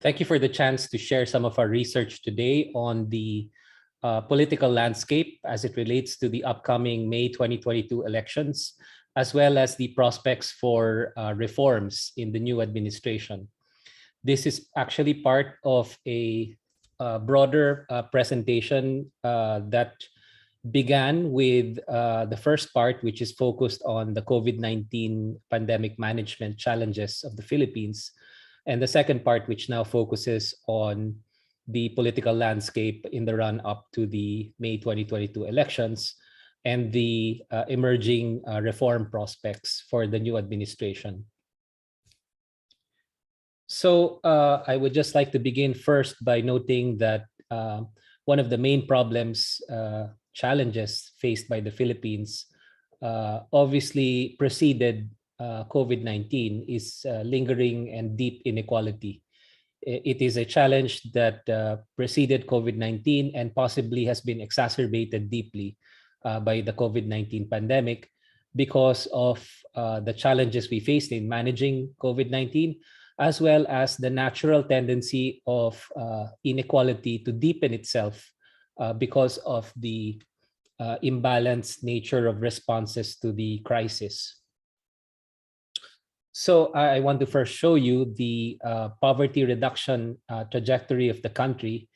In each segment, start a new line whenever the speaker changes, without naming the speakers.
Thank you for the chance to share some of our research today on the political landscape as it relates to the upcoming May 2022 elections, as well as the prospects for reforms in the new administration. This is actually part of a broader presentation that began with the first part, which is focused on the COVID-19 pandemic management challenges of the Philippines, and the second part, which now focuses on the political landscape in the run-up to the May 2022 elections and the emerging reform prospects for the new administration. So I would just like to begin first by noting that one of the main problems, challenges faced by the Philippines, obviously preceded COVID-19, is lingering and deep inequality. It is a challenge that preceded COVID-19 and possibly has been exacerbated deeply by the COVID-19 pandemic because of the challenges we faced in managing COVID-19, as well as the natural tendency of inequality to deepen itself because of the imbalanced nature of responses to the crisis. So I want to first show you the poverty reduction trajectory of the country.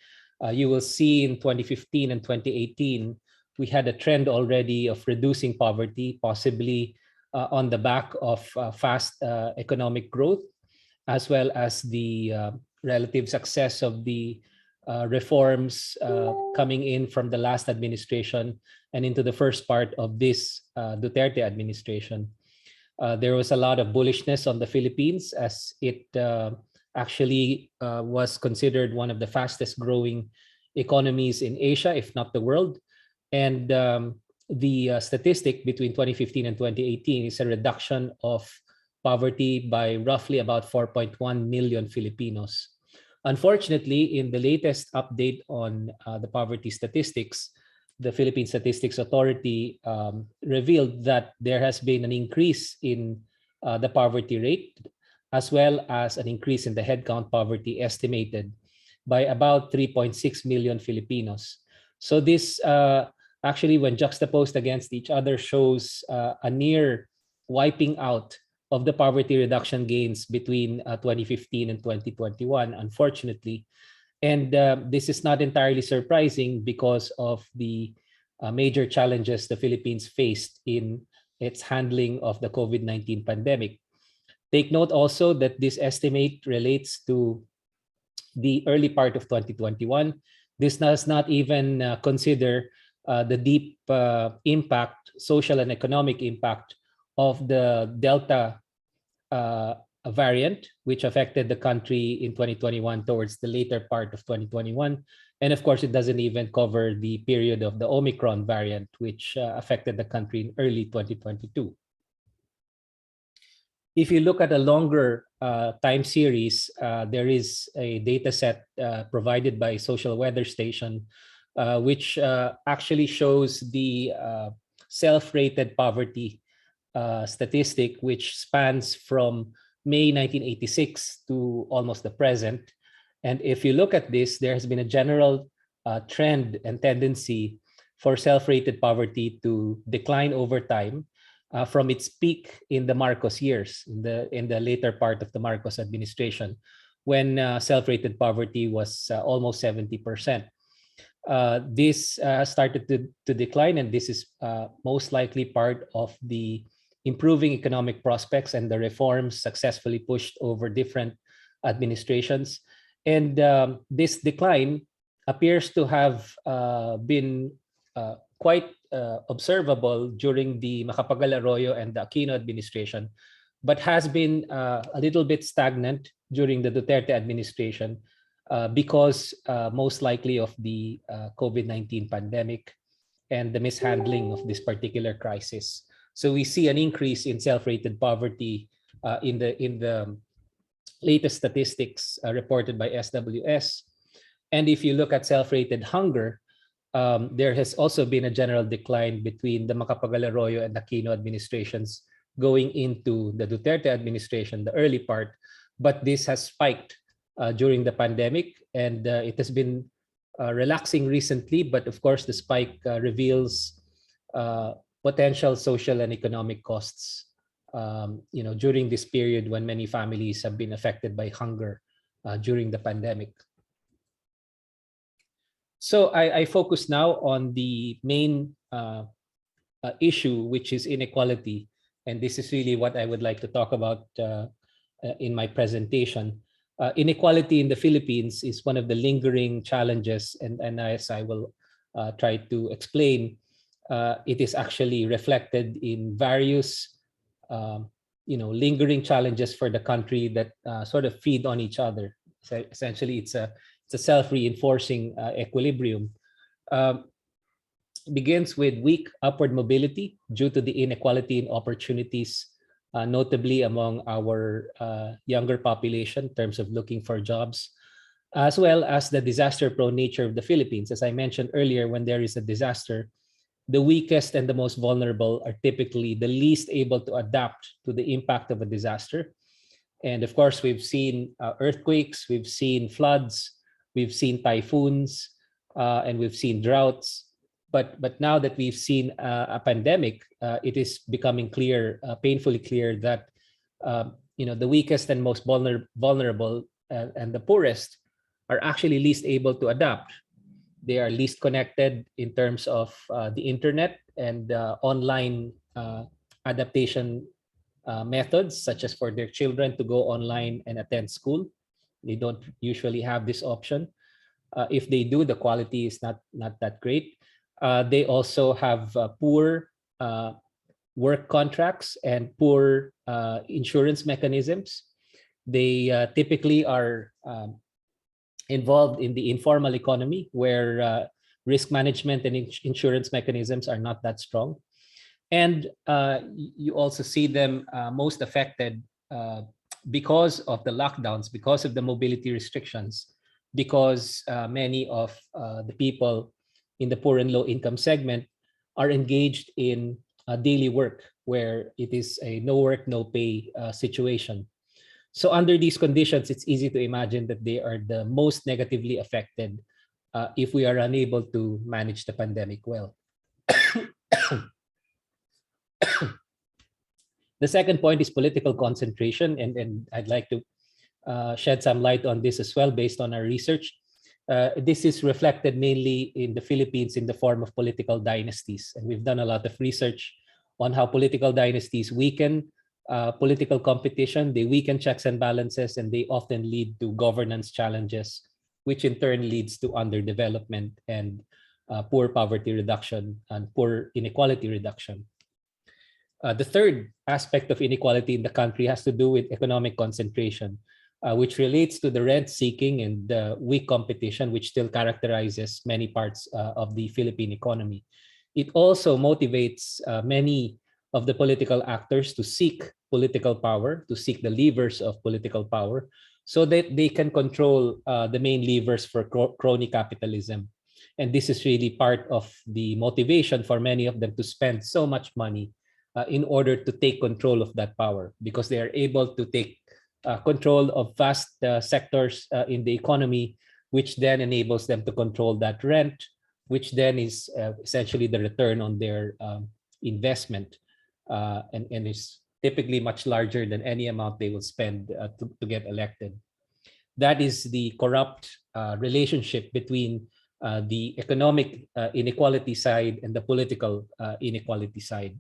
You will see in 2015 and 2018, we had a trend already of reducing poverty, possibly on the back of fast economic growth, as well as the relative success of the reforms coming in from the last administration and into the first part of this Duterte administration. There was a lot of bullishness on the Philippines as it actually was considered one of the fastest growing economies in Asia, if not the world. And the statistic between 2015 and 2018 is a reduction of poverty by roughly about 4.1 million Filipinos. Unfortunately, in the latest update on the poverty statistics, the Philippine Statistics Authority revealed that there has been an increase in the poverty rate, as well as an increase in the headcount poverty estimated by about 3.6 million Filipinos. So this actually, when juxtaposed against each other, shows a near wiping out of the poverty reduction gains between 2015 and 2021, unfortunately. And this is not entirely surprising because of the major challenges the Philippines faced in its handling of the COVID-19 pandemic. Take note also that this estimate relates to the early part of 2021. This does not even consider the deep impact, social and economic impact of the Delta variant, which affected the country in 2021 towards the later part of 2021. And of course, it doesn't even cover the period of the Omicron variant, which affected the country in early 2022. If you look at a longer time series, there is a data set provided by Social Weather Station, which actually shows the self-rated poverty statistic, which spans from May 1986 to almost the present. And if you look at this, there has been a general trend and tendency for self-rated poverty to decline over time from its peak in the Marcos years, in the later part of the Marcos administration, when self-rated poverty was almost 70%. This started to decline, and this is most likely part of the improving economic prospects and the reforms successfully pushed over different administrations. And this decline appears to have been quite observable during the Macapagal Arroyo and the Aquino administration, but has been a little bit stagnant during the Duterte administration because most likely of the COVID-19 pandemic and the mishandling of this particular crisis. So we see an increase in self-rated poverty in the latest statistics reported by SWS. And if you look at self-rated hunger, there has also been a general decline between the Macapagal Arroyo and Aquino administrations going into the Duterte administration, the early part, but this has spiked during the pandemic, and it has been relaxing recently, but of course the spike reveals potential social and economic costs during this period when many families have been affected by hunger during the pandemic. So I focus now on the main issue, which is inequality. And this is really what I would like to talk about in my presentation. Inequality in the Philippines is one of the lingering challenges, and as I will try to explain, it is actually reflected in various lingering challenges for the country that sort of feed on each other. So essentially, it's a self-reinforcing equilibrium. Begins with weak upward mobility due to the inequality in opportunities, notably among our younger population in terms of looking for jobs, as well as the disaster-prone nature of the Philippines. As I mentioned earlier, when there is a disaster, the weakest and the most vulnerable are typically the least able to adapt to the impact of a disaster. And of course, we've seen earthquakes, we've seen floods, we've seen typhoons, and we've seen droughts. But now that we've seen a pandemic, it is becoming clear, painfully clear, that the weakest and most vulnerable and the poorest are actually least able to adapt. They are least connected in terms of the internet and online adaptation methods, such as for their children to go online and attend school. They don't usually have this option. If they do, the quality is not that great. They also have poor work contracts and poor insurance mechanisms. They typically are involved in the informal economy, where risk management and insurance mechanisms are not that strong. And you also see them most affected because of the lockdowns, because of the mobility restrictions, because many of the people in the poor and low income segment are engaged in daily work, where it is a no work, no pay situation. So under these conditions, it's easy to imagine that they are the most negatively affected if we are unable to manage the pandemic well. The second point is political concentration, and I'd like to shed some light on this as well based on our research. This is reflected mainly in the Philippines in the form of political dynasties. And we've done a lot of research on how political dynasties weaken political competition, they weaken checks and balances, and they often lead to governance challenges, which in turn leads to underdevelopment and poor poverty reduction and poor inequality reduction. The third aspect of inequality in the country has to do with economic concentration, which relates to the rent-seeking and weak competition, which still characterizes many parts of the Philippine economy. It also motivates many of the political actors to seek political power, to seek the levers of political power, so that they can control the main levers for crony capitalism. And this is really part of the motivation for many of them to spend so much money in order to take control of that power, because they are able to take control of vast sectors in the economy, which then enables them to control that rent, which then is essentially the return on their investment, and is typically much larger than any amount they will spend to get elected. That is the corrupt relationship between the economic inequality side and the political inequality side.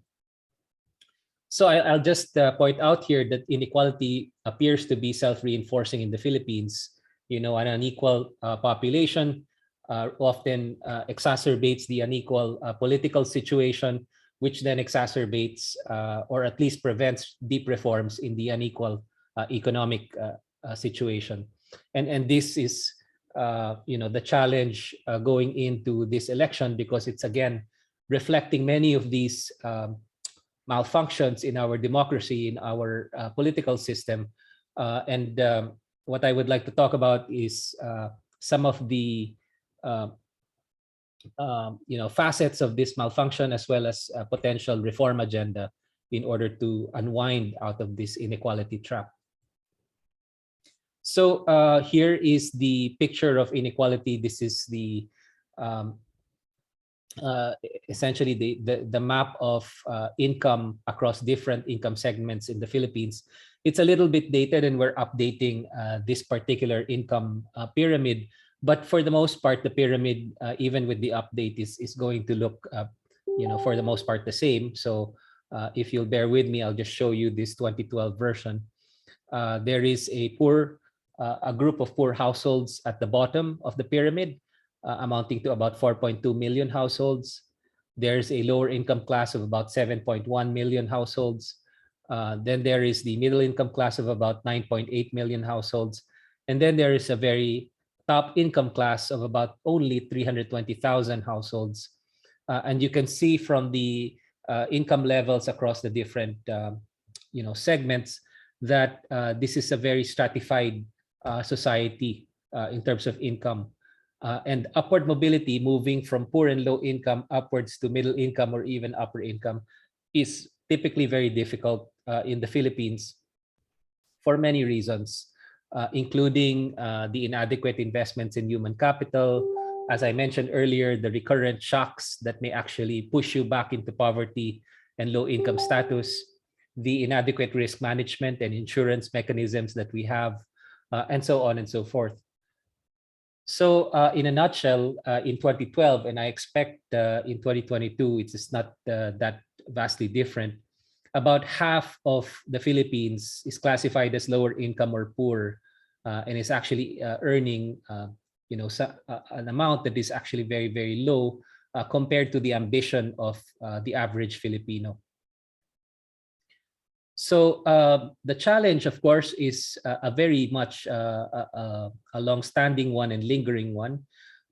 So I'll just point out here that inequality appears to be self-reinforcing in the Philippines. An unequal population often exacerbates the unequal political situation, which then exacerbates or at least prevents deep reforms in the unequal economic situation. And this is the challenge going into this election, because it's again reflecting many of these malfunctions in our democracy, in our political system. And what I would like to talk about is some of the facets of this malfunction, as well as a potential reform agenda in order to unwind out of this inequality trap. So here is the picture of inequality. This is the um, uh, essentially the map of income across different income segments in the Philippines. It's a little bit dated, and we're updating this particular income pyramid. But for the most part, the pyramid, even with the update, is going to look, for the most part, the same. So if you'll bear with me, I'll just show you this 2012 version. There is a group of poor households at the bottom of the pyramid, amounting to about 4.2 million households. There's a lower income class of about 7.1 million households. Then there is the middle income class of about 9.8 million households. And then there is a very top income class of about only 320,000 households. And you can see from the income levels across the different segments that this is a very stratified society in terms of income. And upward mobility, moving from poor and low income upwards to middle income or even upper income, is typically very difficult in the Philippines for many reasons, including the inadequate investments in human capital. As I mentioned earlier, the recurrent shocks that may actually push you back into poverty and low income status, the inadequate risk management and insurance mechanisms that we have, and so on and so forth. So in a nutshell, in 2012, and I expect in 2022, it is not that vastly different, about half of the Philippines is classified as lower income or poor, and is actually earning an amount that is actually very, very low compared to the ambition of the average Filipino. So the challenge, of course, is a very much a long-standing one and lingering one.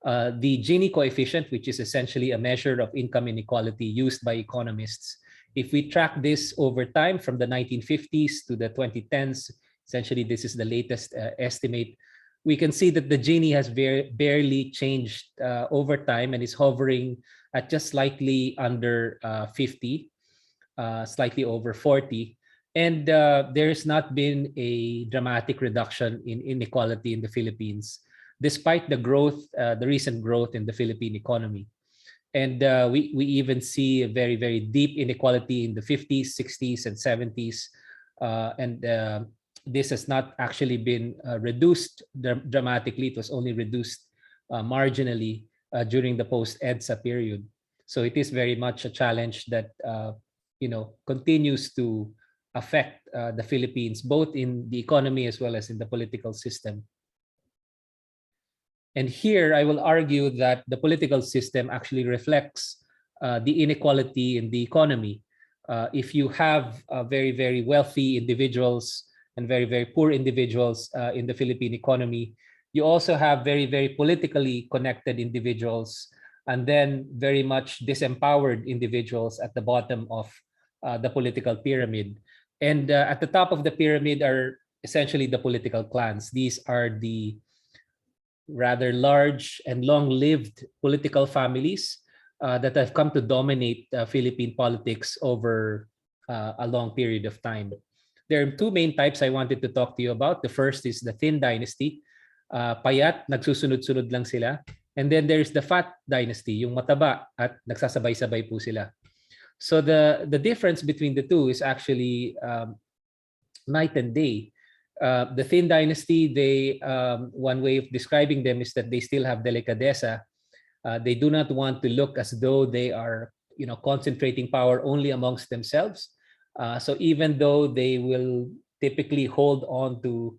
The Gini coefficient, which is essentially a measure of income inequality used by economists. If we track this over time from the 1950s to the 2010s, essentially this is the latest estimate, we can see that the Gini has barely changed over time and is hovering at just slightly under 50, slightly over 40. And there's not been a dramatic reduction in inequality in the Philippines, despite the growth, the recent growth in the Philippine economy. And we even see a very, very deep inequality in the 50s, 60s, and 70s. And this has not actually been reduced dramatically. It was only reduced marginally during the post-EDSA period. So it is very much a challenge that continues to affect the Philippines, both in the economy as well as in the political system. And here I will argue that the political system actually reflects the inequality in the economy. If you have very, very wealthy individuals and very, very poor individuals in the Philippine economy, you also have very, very politically connected individuals, and then very much disempowered individuals at the bottom of the political pyramid. And at the top of the pyramid are essentially the political clans. These are the rather large and long-lived political families that have come to dominate Philippine politics over a long period of time. There are two main types I wanted to talk to you about. The first is the thin dynasty. Payat, nagsusunod-sunod lang sila. And then there's the fat dynasty, yung mataba at nagsasabay-sabay po sila. So the difference between the two is actually night and day. The thin dynasty, one way of describing them is that they still have delicadeza. They do not want to look as though they are, concentrating power only amongst themselves. So even though they will typically hold on to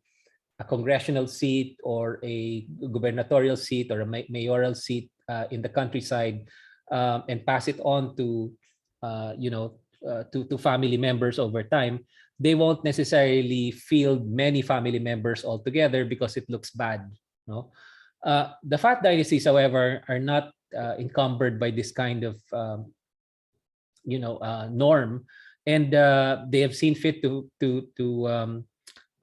a congressional seat or a gubernatorial seat or a mayoral seat in the countryside, and pass it on to to family members over time, they won't necessarily field many family members altogether because it looks bad. No, the fat dynasties, however, are not encumbered by this kind of norm, and they have seen fit to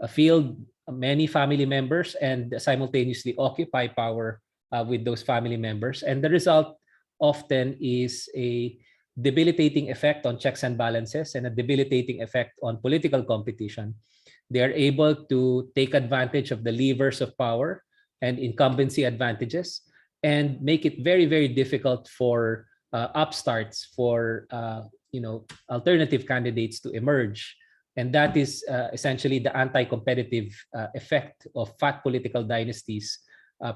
field many family members and simultaneously occupy power with those family members, and the result often is a debilitating effect on checks and balances and a debilitating effect on political competition. They are able to take advantage of the levers of power and incumbency advantages and make it very, very difficult for upstarts, for alternative candidates to emerge. And that is essentially the anti-competitive effect of fat political dynasties,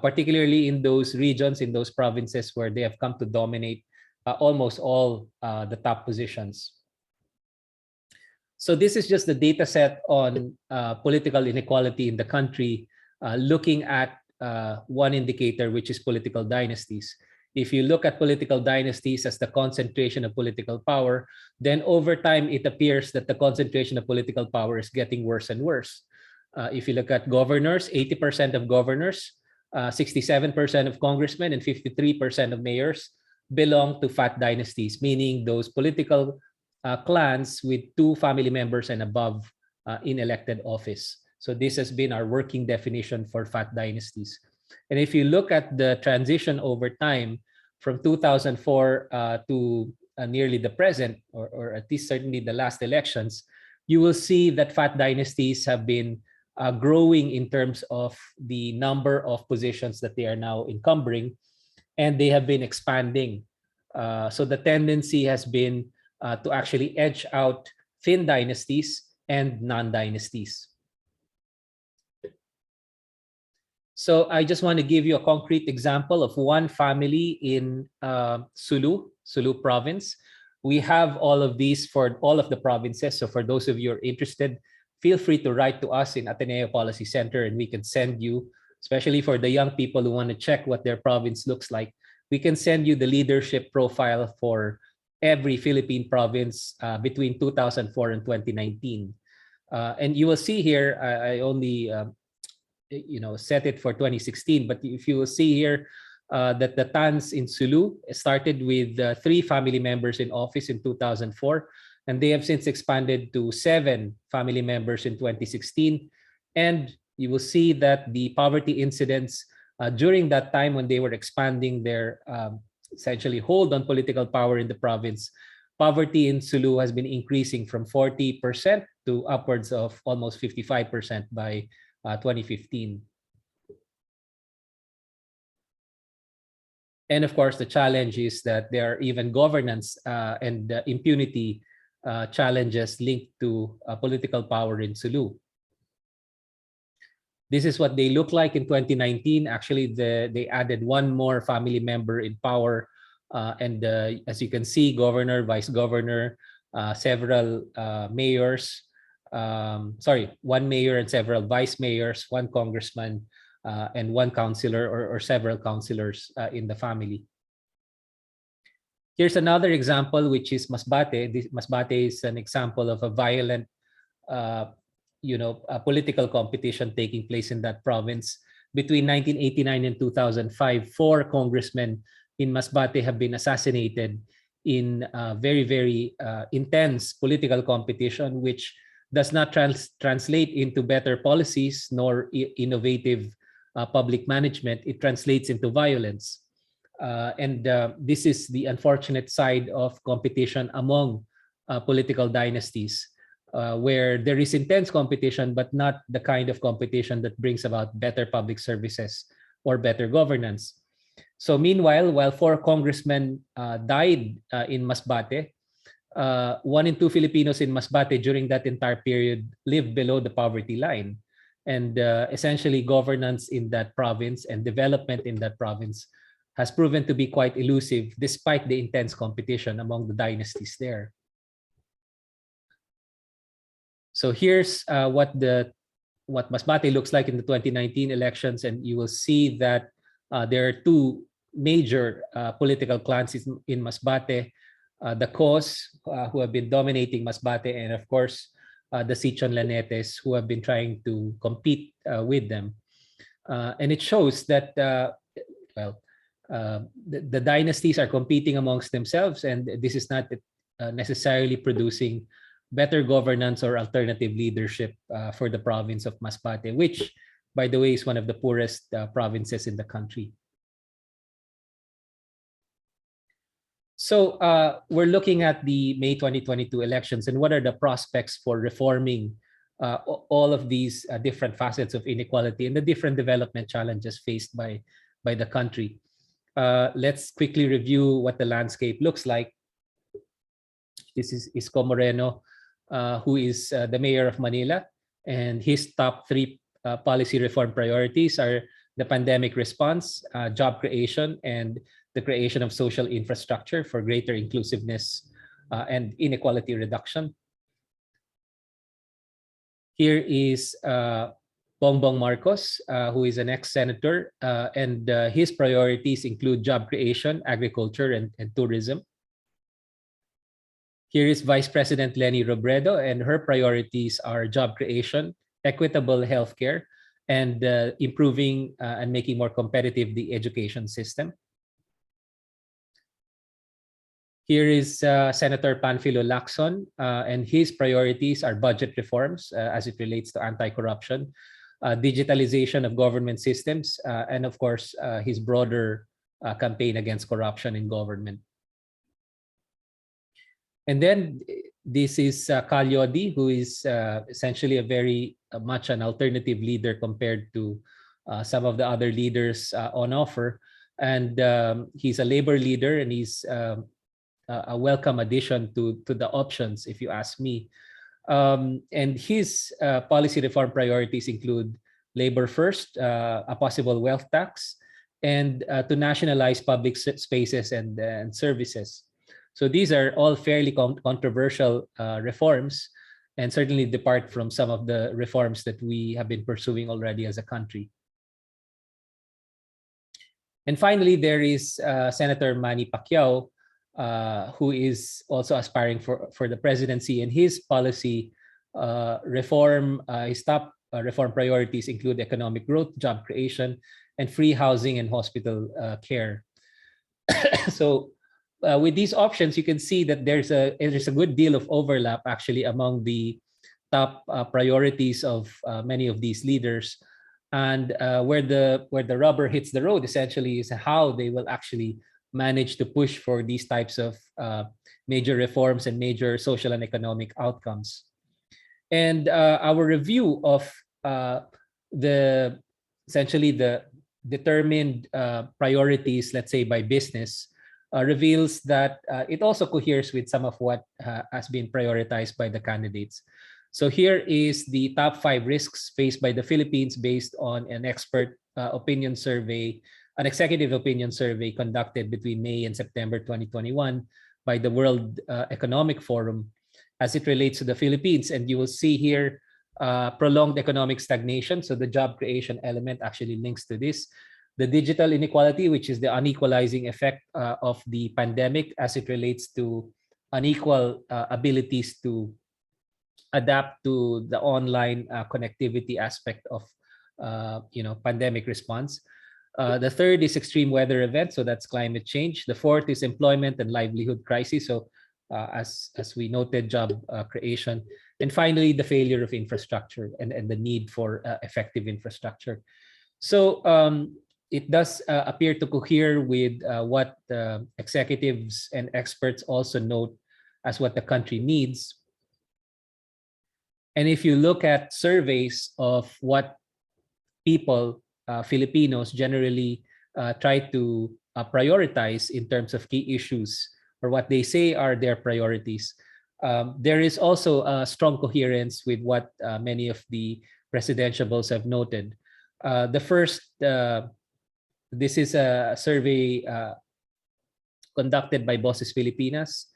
particularly in those regions, in those provinces where they have come to dominate almost all the top positions. So this is just the data set on political inequality in the country, looking at one indicator, which is political dynasties. If you look at political dynasties as the concentration of political power, then over time, it appears that the concentration of political power is getting worse and worse. If you look at governors, 80% of governors, 67% of congressmen, and 53% of mayors belong to fat dynasties, meaning those political clans with 2 family members and above in elected office. So this has been our working definition for fat dynasties. And if you look at the transition over time from 2004 to nearly the present, or at least certainly the last elections, you will see that fat dynasties have been growing in terms of the number of positions that they are now encumbering, and they have been expanding. So the tendency has been to actually edge out thin dynasties and non-dynasties. So I just want to give you a concrete example of one family in Sulu province. We have all of these for all of the provinces. So for those of you who are interested, feel free to write to us in Ateneo Policy Center, and we can send you, especially for the young people who want to check what their province looks like, we can send you the leadership profile for every Philippine province between 2004 and 2019. And you will see here, I only set it for 2016, but if you will see here that the TANs in Sulu started with 3 family members in office in 2004, and they have since expanded to 7 family members in 2016. And you will see that the poverty incidence during that time, when they were expanding their essentially hold on political power in the province, poverty in Sulu has been increasing from 40% to upwards of almost 55% by 2015. And of course, the challenge is that there are even governance and impunity challenges linked to political power in Sulu. This is what they look like in 2019. Actually, they added 1 more family member in power. And as you can see, governor, vice governor, several mayors, 1 mayor and several vice mayors, 1 congressman, and 1 councillor or several councillors in the family. Here's another example, which is Masbate. Masbate is an example of a violent political competition taking place in that province. Between 1989 and 2005, 4 congressmen in Masbate have been assassinated in very, very intense political competition, which does not translate into better policies nor innovative public management. It translates into violence. And this is the unfortunate side of competition among political dynasties, where there is intense competition, but not the kind of competition that brings about better public services or better governance. So meanwhile, while 4 congressmen died in Masbate, 1 in 2 Filipinos in Masbate during that entire period lived below the poverty line. And essentially governance in that province and development in that province has proven to be quite elusive despite the intense competition among the dynasties there. So here's what Masbate looks like in the 2019 elections, and you will see that there are 2 major political clans in Masbate, the Cos, who have been dominating Masbate, and of course, the Sichon Lanetes, who have been trying to compete with them. And it shows that, the dynasties are competing amongst themselves, and this is not necessarily producing better governance or alternative leadership for the province of Masbate, which, by the way, is one of the poorest provinces in the country. So we're looking at the May 2022 elections, and what are the prospects for reforming all of these different facets of inequality and the different development challenges faced by the country. Let's quickly review what the landscape looks like. This is Isko Moreno, who is the mayor of Manila, and his top three policy reform priorities are the pandemic response, job creation, and the creation of social infrastructure for greater inclusiveness and inequality reduction. Here is Bongbong Marcos, who is an ex-senator, and his priorities include job creation, agriculture, and tourism. Here is Vice President Leni Robredo, and her priorities are job creation, equitable healthcare, and improving and making more competitive the education system. Here is Senator Panfilo Lacson, and his priorities are budget reforms as it relates to anti-corruption, digitalization of government systems, and of course, his broader campaign against corruption in government. And then this is Calyodi, who is essentially a very much an alternative leader compared to some of the other leaders on offer. And he's a labor leader, and he's a welcome addition to the options, if you ask me. And his policy reform priorities include labor first, a possible wealth tax, and to nationalize public spaces and services. So these are all fairly controversial reforms, and certainly depart from some of the reforms that we have been pursuing already as a country. And finally, there is Senator Manny Pacquiao, who is also aspiring for the presidency, and his policy reform, his top reform priorities include economic growth, job creation, and free housing and hospital care. So with these options, you can see that there's a good deal of overlap actually among the top priorities of many of these leaders, and where the rubber hits the road essentially is how they will actually manage to push for these types of major reforms and major social and economic outcomes. And our review of essentially the determined priorities, let's say by business, reveals that it also coheres with some of what has been prioritized by the candidates. So here is the top 5 risks faced by the Philippines based on an expert opinion survey, an executive opinion survey conducted between May and September 2021 by the World Economic Forum as it relates to the Philippines. And you will see here prolonged economic stagnation. So the job creation element actually links to this. The digital inequality, which is the unequalizing effect of the pandemic as it relates to unequal abilities to adapt to the online connectivity aspect of pandemic response. The third is extreme weather events, so that's climate change. The fourth is employment and livelihood crisis, so as we noted, job creation. And finally, the failure of infrastructure and the need for effective infrastructure. So it does appear to cohere with what executives and experts also note as what the country needs. And if you look at surveys of what people, Filipinos, generally try to prioritize in terms of key issues or what they say are their priorities, there is also a strong coherence with what many of the presidentiables have noted. The first, this is a survey conducted by Boses Filipinas.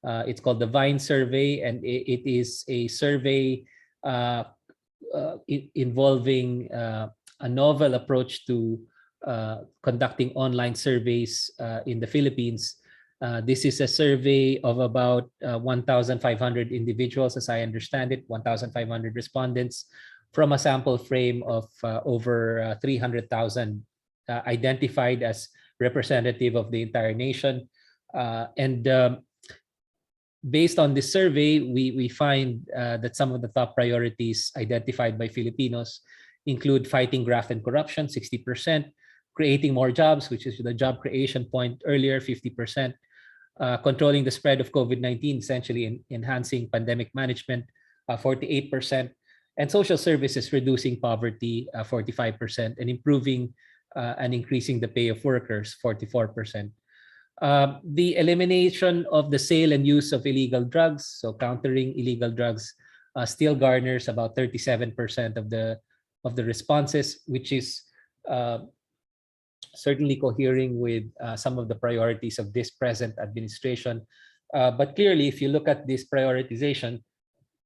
It's called the Vine Survey, and it is a survey involving a novel approach to conducting online surveys in the Philippines. This is a survey of about 1,500 individuals, as I understand it, 1,500 respondents from a sample frame of over 300,000 identified as representative of the entire nation. Based on this survey, we find that some of the top priorities identified by Filipinos include fighting graft and corruption, 60%, creating more jobs, which is the job creation point earlier, 50%, controlling the spread of COVID-19, essentially enhancing pandemic management, 48%, and social services reducing poverty 45%, and improving and increasing the pay of workers 44%. The elimination of the sale and use of illegal drugs, so countering illegal drugs, still garners about 37% of the responses, which is certainly cohering with some of the priorities of this present administration. But clearly, if you look at this prioritization,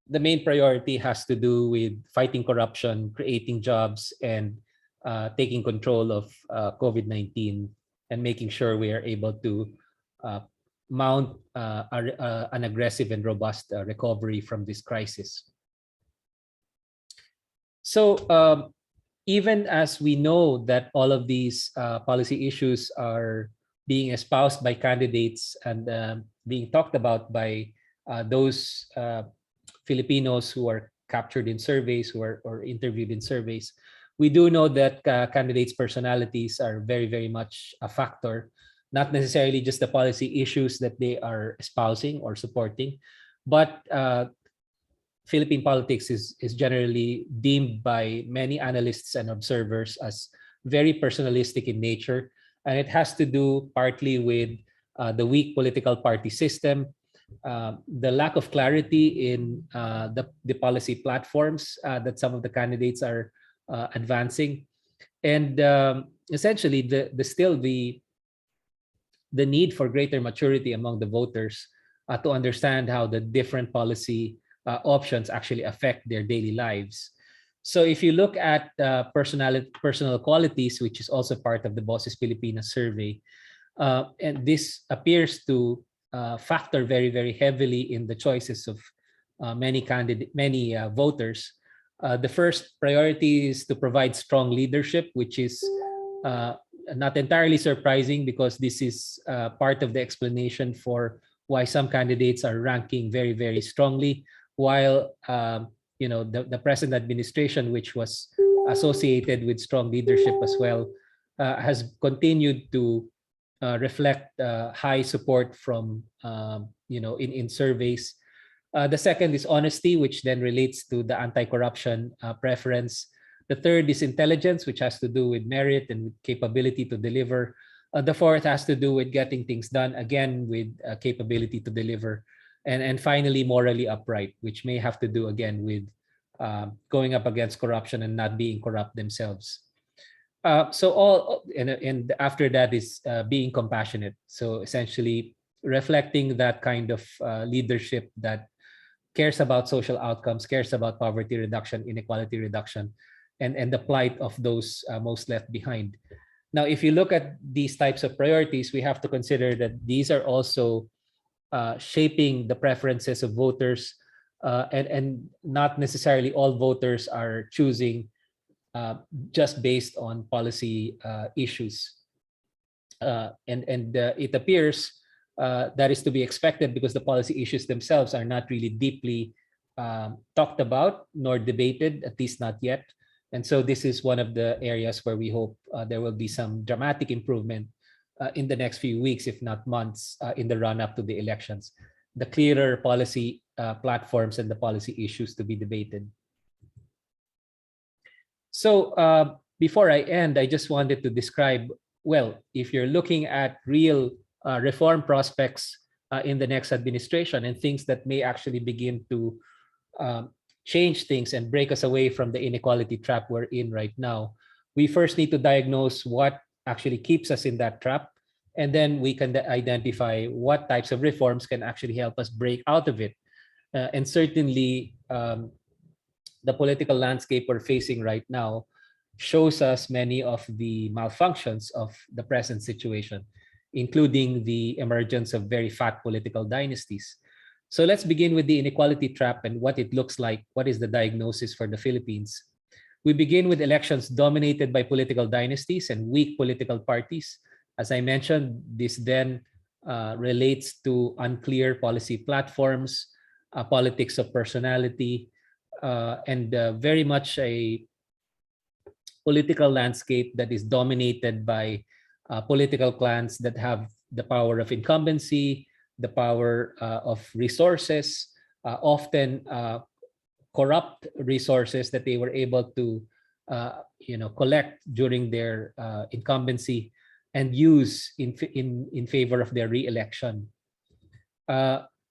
the main priority has to do with fighting corruption, creating jobs, and taking control of COVID-19, and making sure we are able to mount an aggressive and robust recovery from this crisis. So even as we know that all of these policy issues are being espoused by candidates and being talked about by those Filipinos who are captured in surveys, or interviewed in surveys, we do know that candidates' personalities are very, very much a factor, not necessarily just the policy issues that they are espousing or supporting, but Philippine politics is generally deemed by many analysts and observers as very personalistic in nature. And it has to do partly with the weak political party system, the lack of clarity in the policy platforms that some of the candidates are advancing, and essentially the need for greater maturity among the voters to understand how the different policy options actually affect their daily lives. So if you look at personal qualities, which is also part of the Boses Pilipinas survey, and this appears to factor very, very heavily in the choices of many voters. The first priority is to provide strong leadership, which is not entirely surprising, because this is part of the explanation for why some candidates are ranking very, very strongly, while the present administration, which was associated with strong leadership as well, has continued to reflect high support from in surveys. The second is honesty, which then relates to the anti-corruption preference. The third is intelligence, which has to do with merit and capability to deliver. The fourth has to do with getting things done, again with capability to deliver. And finally, morally upright, which may have to do again with going up against corruption and not being corrupt themselves. So all and after that is being compassionate. So essentially reflecting that kind of leadership that cares about social outcomes, cares about poverty reduction, inequality reduction, and the plight of those most left behind. Now, if you look at these types of priorities, we have to consider that these are also shaping the preferences of voters, and not necessarily all voters are choosing just based on policy issues. And it appears that is to be expected, because the policy issues themselves are not really deeply talked about nor debated, at least not yet. And so this is one of the areas where we hope there will be some dramatic improvement in the next few weeks, if not months, in the run-up to the elections. The clearer policy platforms and the policy issues to be debated. So before I end, I just wanted to describe, well, if you're looking at real reform prospects in the next administration and things that may actually begin to change things and break us away from the inequality trap we're in right now, we first need to diagnose what actually keeps us in that trap, and then we can identify what types of reforms can actually help us break out of it. And certainly, the political landscape we're facing right now shows us many of the malfunctions of the present situation, including the emergence of very fat political dynasties. So let's begin with the inequality trap and what it looks like. What is the diagnosis for the Philippines? We begin with elections dominated by political dynasties and weak political parties. As I mentioned, this then relates to unclear policy platforms, politics of personality, and very much a political landscape that is dominated by political clans that have the power of incumbency, the power of resources, often corrupt resources that they were able to collect during their incumbency and use in favor of their re-election.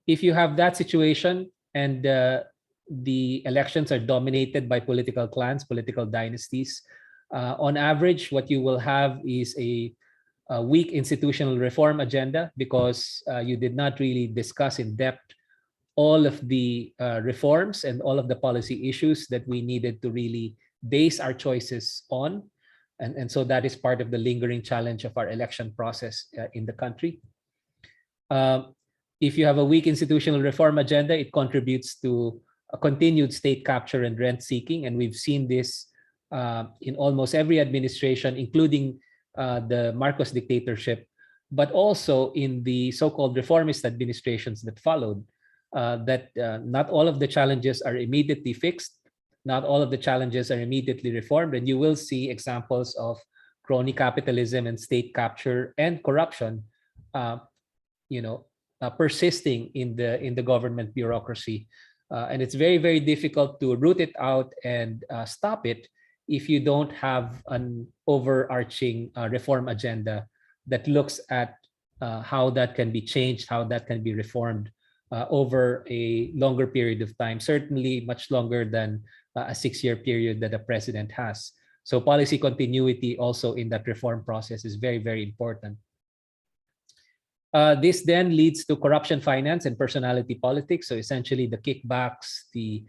If you have that situation and the elections are dominated by political clans, political dynasties, on average, what you will have is a weak institutional reform agenda because you did not really discuss in depth all of the reforms and all of the policy issues that we needed to really base our choices on. And so that is part of the lingering challenge of our election process in the country. If you have a weak institutional reform agenda, it contributes to a continued state capture and rent seeking. And we've seen this in almost every administration, including the Marcos dictatorship, but also in the so-called reformist administrations that followed, that not all of the challenges are immediately fixed. Not all of the challenges are immediately reformed. And you will see examples of crony capitalism and state capture and corruption persisting in the government bureaucracy. And it's very, very difficult to root it out and stop it if you don't have an overarching reform agenda that looks at how that can be changed, how that can be reformed over a longer period of time, certainly much longer than a 6-year period that a president has. So policy continuity also in that reform process is very, very important. This then leads to corruption, finance, and personality politics. So essentially, the kickbacks, the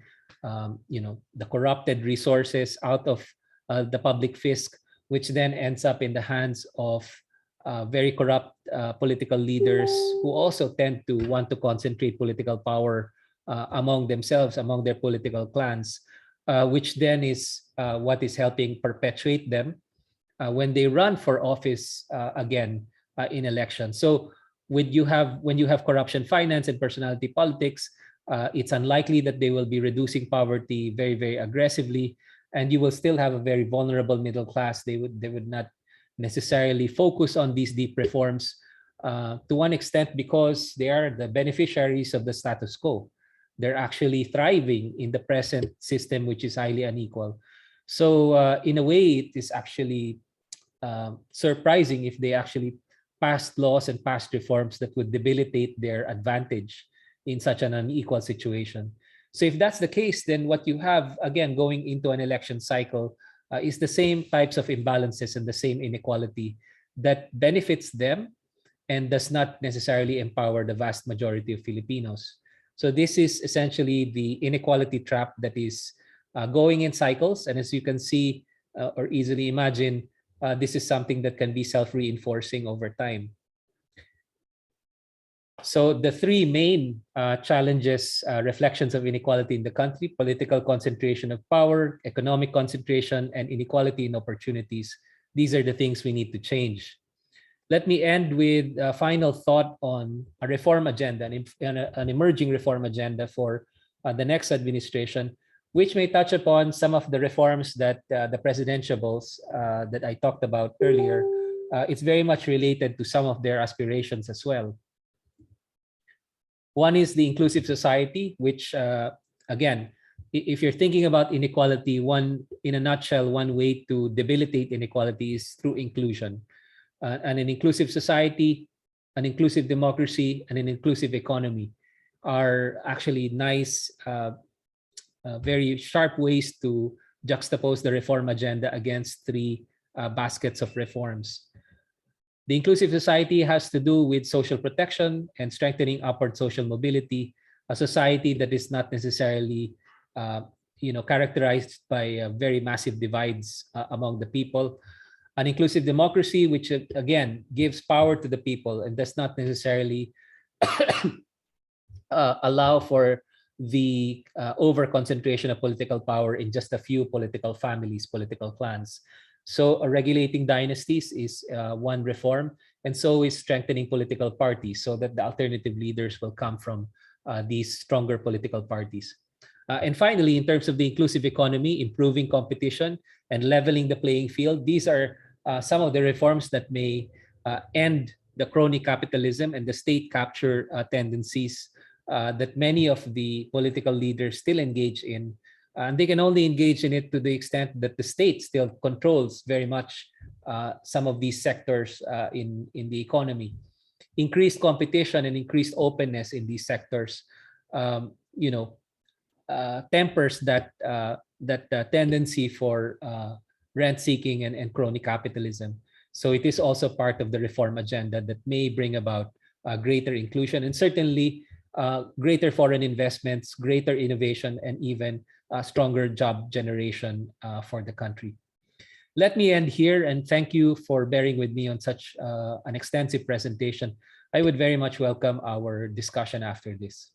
corrupted resources out of the public fisc, which then ends up in the hands of very corrupt political leaders who also tend to want to concentrate political power among themselves, among their political clans, which then is what is helping perpetuate them when they run for office again in elections. So when you have corruption, finance, and personality politics, it's unlikely that they will be reducing poverty very, very aggressively, and you will still have a very vulnerable middle class. They would not necessarily focus on these deep reforms to one extent because they are the beneficiaries of the status quo. They're actually thriving in the present system, which is highly unequal. So in a way, it is actually surprising if they actually passed laws and passed reforms that would debilitate their advantage in such an unequal situation. So if that's the case, then what you have, again, going into an election cycle is the same types of imbalances and the same inequality that benefits them and does not necessarily empower the vast majority of Filipinos. So this is essentially the inequality trap that is going in cycles. And as you can see or easily imagine, this is something that can be self-reinforcing over time. So the three main challenges, reflections of inequality in the country: political concentration of power, economic concentration, and inequality in opportunities. These are the things we need to change. Let me end with a final thought on a reform agenda, an emerging reform agenda for the next administration, which may touch upon some of the reforms that the presidentiables that I talked about earlier. It's very much related to some of their aspirations as well. One is the inclusive society, which, again, if you're thinking about inequality, in a nutshell, one way to debilitate inequality is through inclusion. And an inclusive society, an inclusive democracy, and an inclusive economy are actually nice, very sharp ways to juxtapose the reform agenda against three baskets of reforms. The inclusive society has to do with social protection and strengthening upward social mobility, a society that is not necessarily characterized by very massive divides among the people. An inclusive democracy, which again gives power to the people and does not necessarily allow for the over-concentration of political power in just a few political families, political clans. So regulating dynasties is one reform, and so is strengthening political parties so that the alternative leaders will come from these stronger political parties. And finally, in terms of the inclusive economy, improving competition and leveling the playing field, these are some of the reforms that may end the crony capitalism and the state capture tendencies that many of the political leaders still engage in And they can only engage in it to the extent that the state still controls very much some of these sectors in the economy. Increased competition and increased openness in these sectors, tempers that tendency for rent seeking and crony capitalism. So it is also part of the reform agenda that may bring about greater inclusion and certainly greater foreign investments, greater innovation, and even stronger job generation for the country. Let me end here and thank you for bearing with me on such an extensive presentation. I would very much welcome our discussion after this.